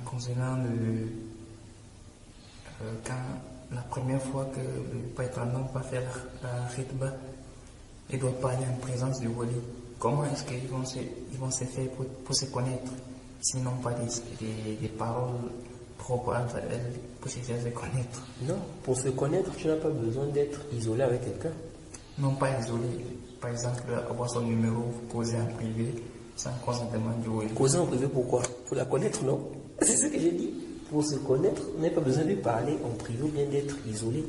Concernant quand la première fois que le prêtre va faire la khitba, il doit parler en présence du wali. Comment est-ce qu'ils vont se faire pour se connaître, s'ils n'ont pas des paroles propres entre elles pour se faire se connaître? Non, pour se connaître, tu n'as pas besoin d'être isolé avec quelqu'un. Non, pas isolé. Par exemple, avoir son numéro, causer en privé, sans consentement du wali. Causer en privé, pourquoi? Pour la connaître, non? C'est ce que j'ai dit. Pour se connaître, on n'a pas besoin de parler en privé ou bien d'être isolé.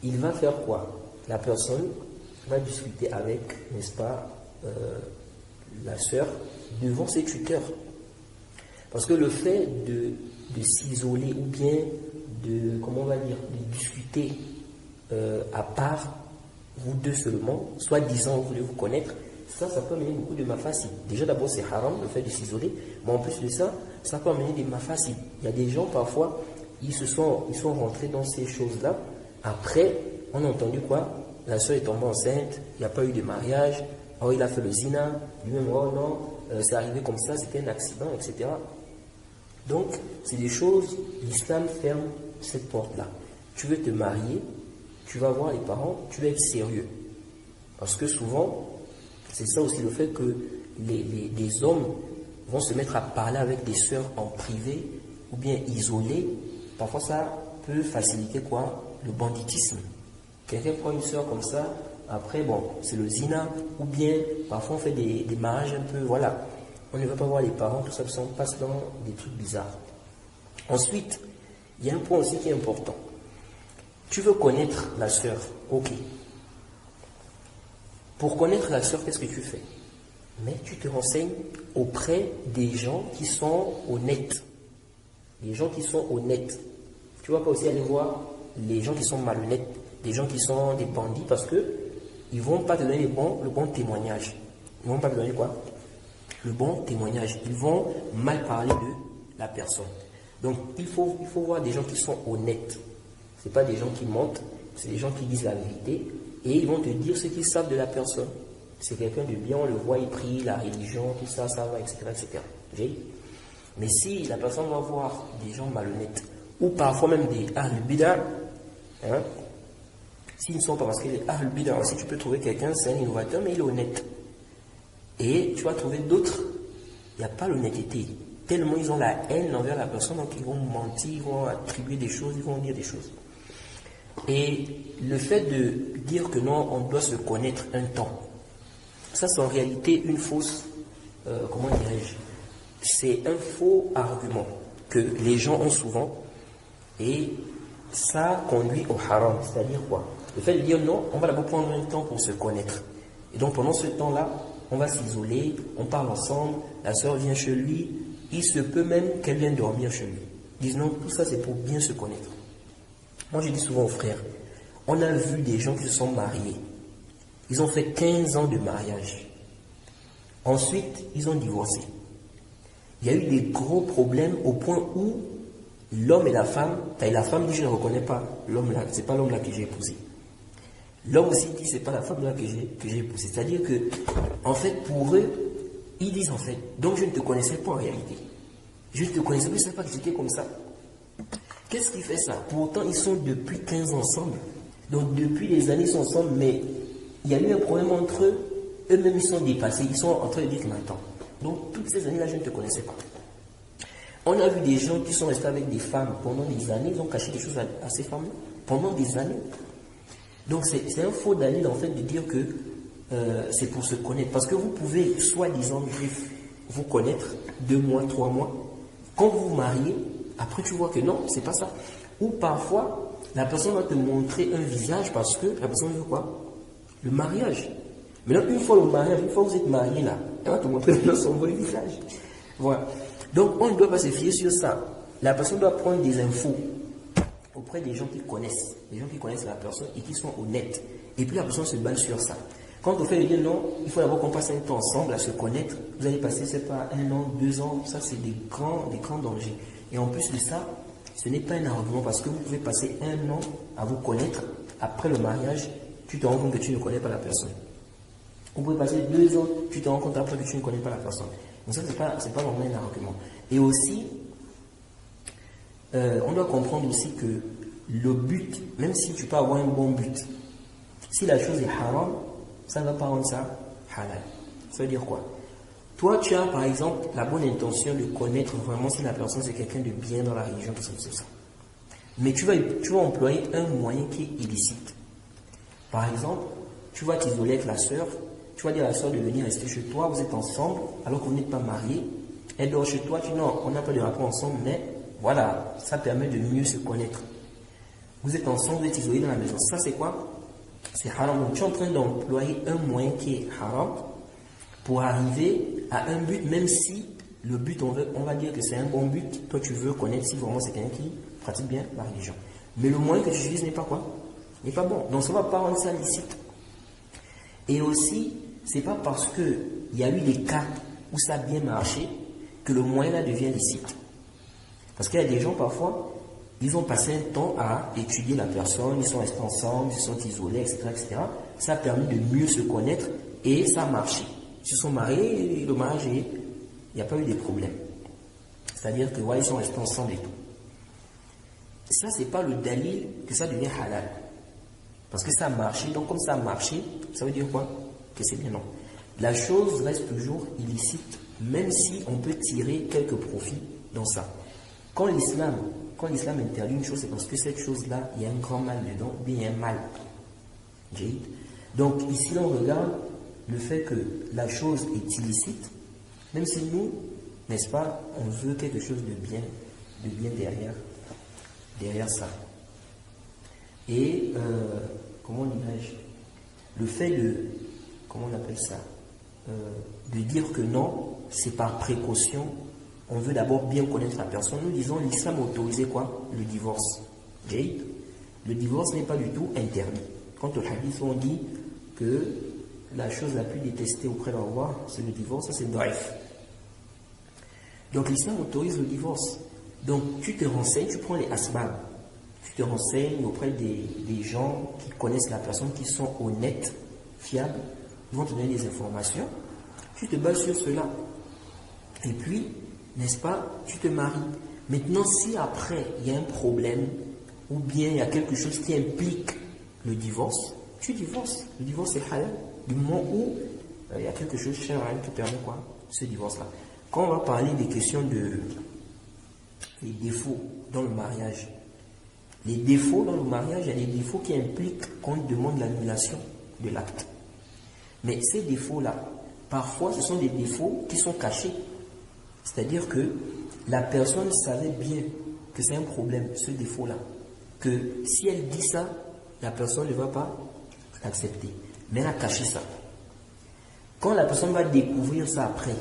Il va faire quoi? La personne va discuter avec, n'est-ce pas, la sœur devant ses tuteurs. Parce que le fait de s'isoler ou bien comment on va dire, de discuter à part, vous deux seulement, soi-disant vous voulez vous connaître, ça peut amener beaucoup de mafasid. Déjà d'abord c'est haram le fait de s'isoler, mais en plus de ça, ça peut amener des mafasid. Il y a des gens parfois, ils sont rentrés dans ces choses-là. Après, on a entendu quoi? La soeur est tombée enceinte, il n'y a pas eu de mariage, oh il a fait le zina, lui-même, oh non, c'est arrivé comme ça, c'était un accident, etc. Donc, c'est des choses, l'islam ferme cette porte-là. Tu veux te marier, tu vas voir les parents, tu vas être sérieux. Parce que souvent, c'est ça aussi le fait que les hommes vont se mettre à parler avec des sœurs en privé ou bien isolés. Parfois, ça peut faciliter quoi? Le banditisme. Quelqu'un prend une sœur comme ça, après, bon, c'est le zina, ou bien parfois on fait des mariages un peu, voilà. On ne va pas voir les parents, tout ça, on passe dans des trucs bizarres. Ensuite, il y a un point aussi qui est important. Tu veux connaître la sœur, ok. Pour connaître la sœur, qu'est-ce que tu fais? Mais tu te renseignes auprès des gens qui sont honnêtes. Les gens qui sont honnêtes. Tu ne vas pas aussi aller voir les gens qui sont malhonnêtes, des gens qui sont des bandits, parce que ils ne vont pas te donner le bon témoignage. Ils ne vont pas te donner quoi? Le bon témoignage. Ils vont mal parler de la personne. Donc, il faut voir des gens qui sont honnêtes. Ce n'est pas des gens qui mentent, c'est des gens qui disent la vérité et ils vont te dire ce qu'ils savent de la personne. C'est quelqu'un de bien, on le voit, il prie, la religion, tout ça, ça va, etc. etc. Mais si la personne va voir des gens malhonnêtes ou parfois même des Ahl Bid'ah, hein, s'ils ne sont pas, parce que les Ahl Bid'ah, si tu peux trouver quelqu'un, c'est un innovateur, mais il est honnête. Et tu vas trouver d'autres, il n'y a pas l'honnêteté. Tellement ils ont la haine envers la personne, donc ils vont mentir, ils vont attribuer des choses, ils vont dire des choses. Et le fait de dire que non, on doit se connaître un temps, ça c'est en réalité une fausse, comment dirais-je, c'est un faux argument que les gens ont souvent et ça conduit au haram, c'est-à-dire quoi? Le fait de dire non, on va d'abord prendre un temps pour se connaître. Et donc pendant ce temps-là, on va s'isoler, on parle ensemble, la sœur vient chez lui, il se peut même qu'elle vienne dormir chez lui. Ils disent non, tout ça c'est pour bien se connaître. Moi je dis souvent aux frères, on a vu des gens qui se sont mariés. Ils ont fait 15 ans de mariage. Ensuite, ils ont divorcé. Il y a eu des gros problèmes au point où l'homme et la femme dit je ne reconnais pas l'homme là, c'est pas l'homme là que j'ai épousé. L'homme aussi dit c'est pas la femme là que j'ai épousé. C'est-à-dire que, en fait, pour eux, ils disent en fait, donc je ne te connaissais pas en réalité. Je ne te connaissais pas, je ne savais pas que j'étais comme ça. Qu'est-ce qui fait ça? Pourtant, ils sont depuis 15 ans ensemble. Donc depuis des années, ils sont ensemble, mais il y a eu un problème entre eux. Eux-mêmes, ils sont dépassés. Ils sont en train de dire que maintenant. Donc toutes ces années-là, je ne te connaissais pas. On a vu des gens qui sont restés avec des femmes pendant des années. Ils ont caché des choses à ces femmes-là pendant des années. Donc c'est un faux dalil en fait de dire que c'est pour se connaître. Parce que vous pouvez, soi-disant juif, vous connaître 2 mois, 3 mois. Quand vous vous mariez, après tu vois que non, c'est pas ça. Ou parfois, la personne va te montrer un visage parce que la personne veut quoi? Le mariage. Maintenant, une fois le mariage, une fois que vous êtes marié là, elle va te montrer son vrai visage. Voilà. Donc on ne doit pas se fier sur ça. La personne doit prendre des infos auprès des gens qui connaissent. Des gens qui connaissent la personne et qui sont honnêtes. Et puis la personne se base sur ça. Quand on fait le dire non, il faut d'abord qu'on passe un temps ensemble à se connaître. Vous allez passer, c'est pas 1 an, 2 ans, ça c'est des grands dangers. Et en plus de ça, ce n'est pas un argument parce que vous pouvez passer 1 an à vous connaître. Après le mariage, tu te rends compte que tu ne connais pas la personne. Vous pouvez passer 2 ans, tu te rends compte après que tu ne connais pas la personne. Donc ça, c'est pas vraiment un argument. Et aussi, on doit comprendre aussi que le but, même si tu peux avoir un bon but, si la chose est haram, ça ne va pas rendre ça halal. Ça veut dire quoi? Toi, tu as par exemple la bonne intention de connaître vraiment si la personne c'est quelqu'un de bien dans la religion, tout ça, tout ça. Mais tu vas employer un moyen qui est illicite. Par exemple, tu vas t'isoler avec la sœur, tu vas dire à la sœur de venir rester chez toi, vous êtes ensemble, alors que vous n'êtes pas mariés, elle dort chez toi, tu dis non, on n'a pas de rapport ensemble, mais voilà, ça permet de mieux se connaître. Vous êtes ensemble, vous êtes isolés dans la maison. Ça c'est quoi? C'est haram. Donc tu es en train d'employer un moyen qui est haram pour arriver à un but, même si le but, on va dire que c'est un bon but, toi tu veux connaître si vraiment c'est quelqu'un qui pratique bien la religion. Mais le moyen que tu utilises n'est pas quoi? N'est pas bon. Donc ça ne va pas rendre ça licite. Et aussi, c'est pas parce qu'il y a eu des cas où ça a bien marché que le moyen là devient licite. Parce qu'il y a des gens parfois, ils ont passé un temps à étudier la personne, ils sont restés ensemble, ils se sont isolés, etc., etc. Ça a permis de mieux se connaître et ça a marché. Ils se sont mariés, le mariage, il n'y a pas eu de problème. C'est-à-dire que ouais, ils sont restés ensemble et tout. Ça, c'est pas le dalil que ça devient halal. Parce que ça a marché, donc comme ça a marché, ça veut dire quoi? Que c'est bien non. La chose reste toujours illicite, même si on peut tirer quelques profits dans ça. Quand l'islam interdit une chose, c'est parce que cette chose-là, il y a un grand mal dedans, ou bien il y a un mal. Donc ici, on regarde le fait que la chose est illicite, même si nous, n'est-ce pas, on veut quelque chose de bien derrière ça. Et, comment dirais-je, le fait comment on appelle ça, de dire que non, c'est par précaution, on veut d'abord bien connaître la personne. Nous disons, l'islam a autorisé quoi? Le divorce. Le divorce n'est pas du tout interdit. Quant au hadith, on dit que la chose la plus détestée auprès d'Allah, c'est le divorce, ça c'est daif. Donc l'islam autorise le divorce. Donc tu te renseignes, tu prends les asbab. Tu te renseignes auprès des gens qui connaissent la personne, qui sont honnêtes, fiables, ils vont te donner des informations. Tu te bases sur cela. Et puis, n'est-ce pas, tu te maries. Maintenant, si après, il y a un problème, ou bien il y a quelque chose qui implique le divorce, tu divorces. Le divorce est halal. Du moment où il y a quelque chose chez rien qui permet quoi? Ce divorce-là. Quand on va parler des questions des défauts dans le mariage, les défauts dans le mariage, il y a des défauts qui impliquent qu'on demande l'annulation de l'acte. Mais ces défauts-là, parfois, ce sont des défauts qui sont cachés. C'est-à-dire que la personne savait bien que c'est un problème, ce défaut-là. Que si elle dit ça, la personne ne va pas l'accepter. Mais elle a caché ça. Quand la personne va découvrir ça après,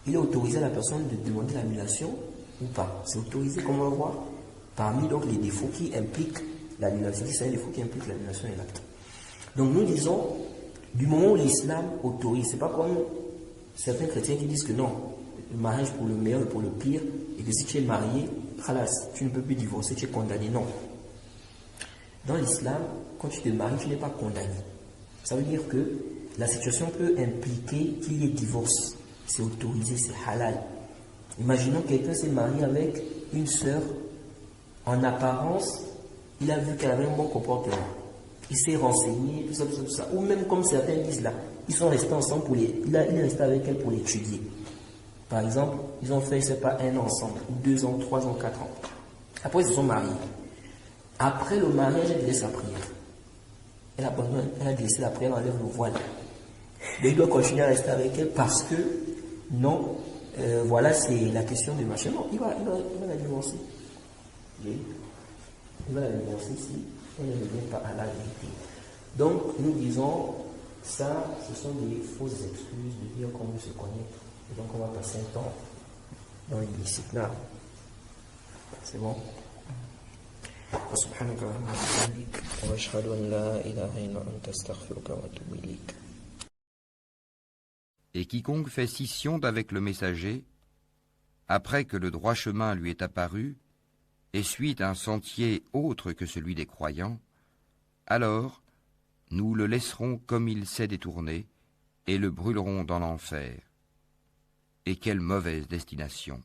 il est autorisé à la personne de demander l'annulation ou pas. C'est autorisé, comme on va voir, parmi donc les défauts qui impliquent l'annulation. C'est un défaut qui implique l'annulation de l'acte. Donc nous disons, du moment où l'islam autorise, c'est pas comme certains chrétiens qui disent que non, le mariage pour le meilleur et pour le pire, et que si tu es marié, khalas, tu ne peux plus divorcer, tu es condamné. Non. Dans l'islam, quand tu te maries, tu n'es pas condamné. Ça veut dire que la situation peut impliquer qu'il y ait divorce. C'est autorisé, c'est halal. Imaginons que quelqu'un s'est marié avec une sœur. En apparence, il a vu qu'elle avait un bon comportement. Il s'est renseigné, tout ça, tout ça, tout ça. Ou même comme certains disent là, ils sont restés ensemble il est resté avec elle pour l'étudier. Par exemple, ils ont fait, je ne sais pas, 1 an ensemble, ou 2 ans, 3 ans, 4 ans. Après, ils se sont mariés. Après le mariage, elle délaisse sa prière. Elle abandonne, elle a délaissé la prière, elle enlève le voile. Mais il doit continuer à rester avec elle parce que, non, voilà, c'est la question de machin. Non, il va la divorcer. Il va la divorcer si elle ne revient pas à la vérité. Donc, nous disons, ça, ce sont des fausses excuses de dire qu'on veut se connaître. Et donc, on va passer un temps dans l'illicite là. C'est bon? سبحانك اللهم وبحمدك واشهد ان لا اله الا انت استغفرك واتوب اليك. Et quiconque fait scission d'avec le messager, après que le droit chemin lui est apparu, et suit un sentier autre que celui des croyants, alors nous le laisserons comme il s'est détourné, et le brûlerons dans l'enfer. Et quelle mauvaise destination!